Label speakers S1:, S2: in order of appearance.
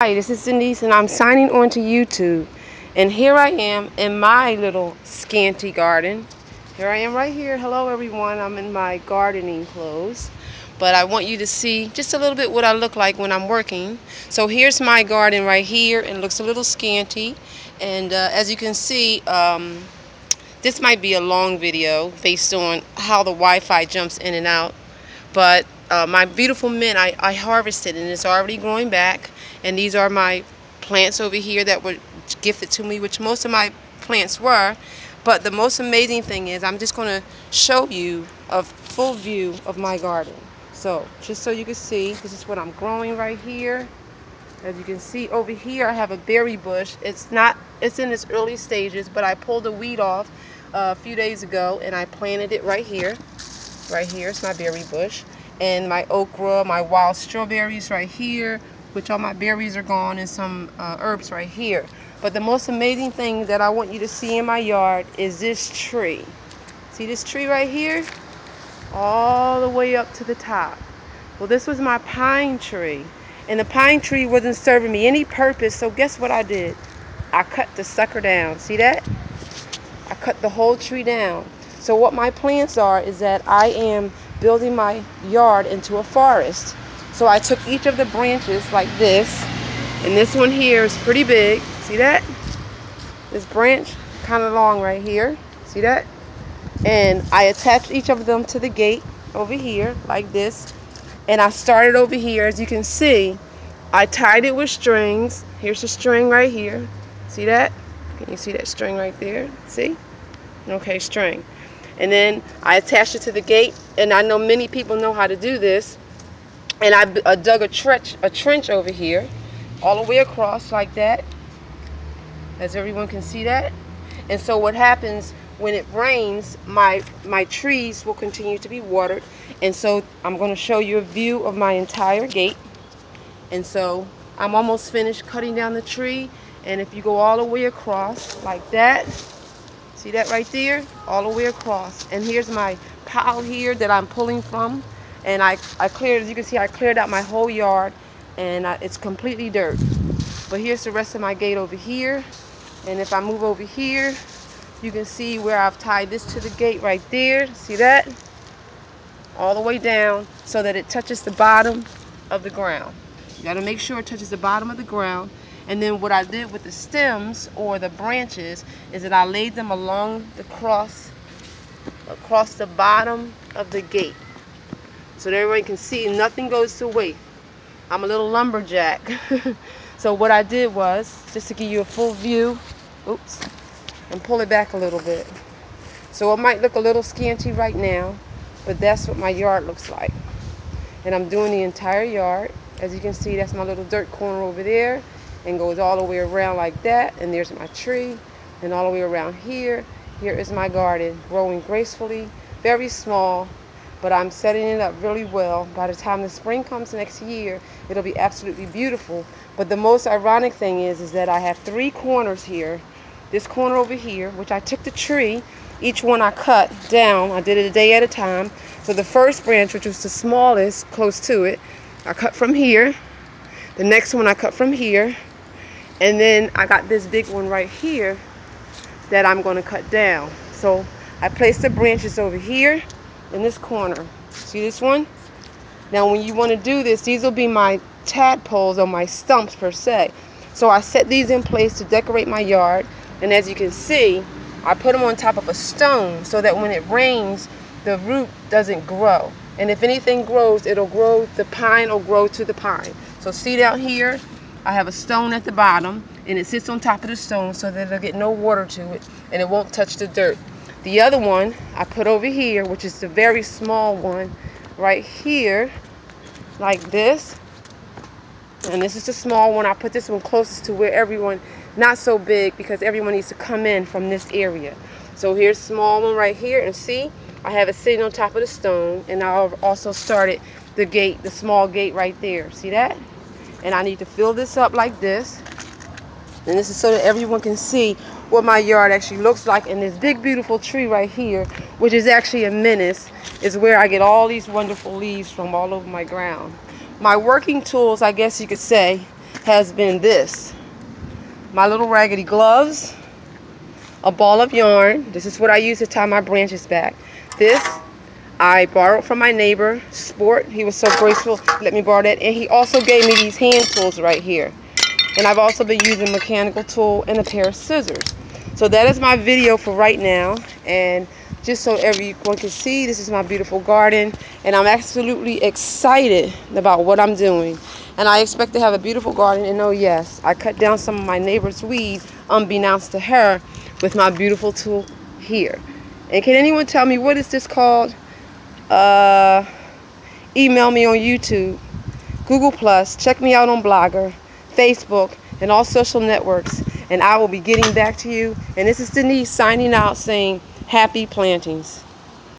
S1: Hi, this is Denise, and I'm signing on to YouTube. And here I am in my little scanty garden. Here I am right here. Hello, everyone. I'm in my gardening clothes. But I want you to see just a little bit what I look like when I'm working. So here's my garden right here, and it looks a little scanty. And as you can see, this might be a long video based on how the Wi-Fi jumps in and out. But my beautiful mint, I harvested, and it's already growing back. And these are my plants over here that were gifted to me, which most of my plants were. But the most amazing thing is I'm just going to show you a full view of my garden. So just so you can see, this is what I'm growing right here. As you can see over here, I have a berry bush. It's in its early stages, but I pulled the weed off a few days ago, and I planted it right here. Right here is my berry bush, and my okra, my wild strawberries right here, which all my berries are gone, and some herbs right here. But the most amazing thing that I want you to see in my yard is this tree. See this tree right here? All the way up to the top. Well, this was my pine tree, and the pine tree wasn't serving me any purpose, so guess what I did? I cut the sucker down. See that? I cut the whole tree down. So what my plans are is that I am building my yard into a forest. So I took each of the branches like this, and this one here is pretty big. See that? This branch kind of long right here. See that? And I attached each of them to the gate over here like this. And I started over here. As you can see, I tied it with strings. Here's the string right here. See that? Can you see that string right there? See? Okay, string. And then I attached it to the gate, and I know many people know how to do this. And I dug a trench over here, all the way across like that, as everyone can see that. And so what happens when it rains, my trees will continue to be watered. And so I'm going to show you a view of my entire gate. And so I'm almost finished cutting down the tree. And if you go all the way across like that, see that right there? All the way across. And here's my pile here that I'm pulling from. And I cleared, as you can see, I cleared out my whole yard, and it's completely dirt. But here's the rest of my gate over here. And if I move over here, you can see where I've tied this to the gate right there. See that? All the way down so that it touches the bottom of the ground. You got to make sure it touches the bottom of the ground. And then what I did with the stems or the branches is that I laid them along the across the bottom of the gate, so that everyone can see nothing goes to waste. I'm a little lumberjack. So what I did was, just to give you a full view, oops, and pull it back a little bit. So it might look a little scanty right now, but that's what my yard looks like. And I'm doing the entire yard. As you can see, that's my little dirt corner over there, and goes all the way around like that. And there's my tree, and all the way around here. Here is my garden, growing gracefully, very small, but I'm setting it up really well. By the time the spring comes next year, it'll be absolutely beautiful. But the most ironic thing is that I have three corners here. This corner over here, which I took the tree, each one I cut down. I did it a day at a time. So the first branch, which was the smallest, close to it, I cut from here. The next one I cut from here. And then I got this big one right here that I'm going to cut down. So I placed the branches over here in this corner. See this one? Now when you want to do this, these will be my tadpoles or my stumps per se. So I set these in place to decorate my yard. And as you can see, I put them on top of a stone so that when it rains, the root doesn't grow. And if anything grows, it'll grow, the pine will grow to the pine. So see down here, I have a stone at the bottom, and it sits on top of the stone so that it'll get no water to it, and it won't touch the dirt. The other one I put over here, which is the very small one, right here, like this. And this is the small one. I put this one closest to where everyone, not so big because everyone needs to come in from this area. So here's small one right here, and see, I have it sitting on top of the stone, and I also started the gate, the small gate right there. See that? And I need to fill this up like this. And this is so that everyone can see what my yard actually looks like. And this big beautiful tree right here, which is actually a menace, is where I get all these wonderful leaves from all over my ground. My working tools, I guess you could say, has been this. My little raggedy gloves, a ball of yarn. This is what I use to tie my branches back. This I borrowed from my neighbor, Sport. He was so graceful, let me borrow that. And he also gave me these hand tools right here. And I've also been using a mechanical tool and a pair of scissors. So that is my video for right now. And just so everyone can see, this is my beautiful garden. And I'm absolutely excited about what I'm doing. And I expect to have a beautiful garden. And oh yes, I cut down some of my neighbor's weed, unbeknownst to her, with my beautiful tool here. And can anyone tell me, what is this called? Email me on YouTube, Google+, check me out on Blogger, Facebook, and all social networks, and I will be getting back to you. And this is Denise signing out saying happy plantings.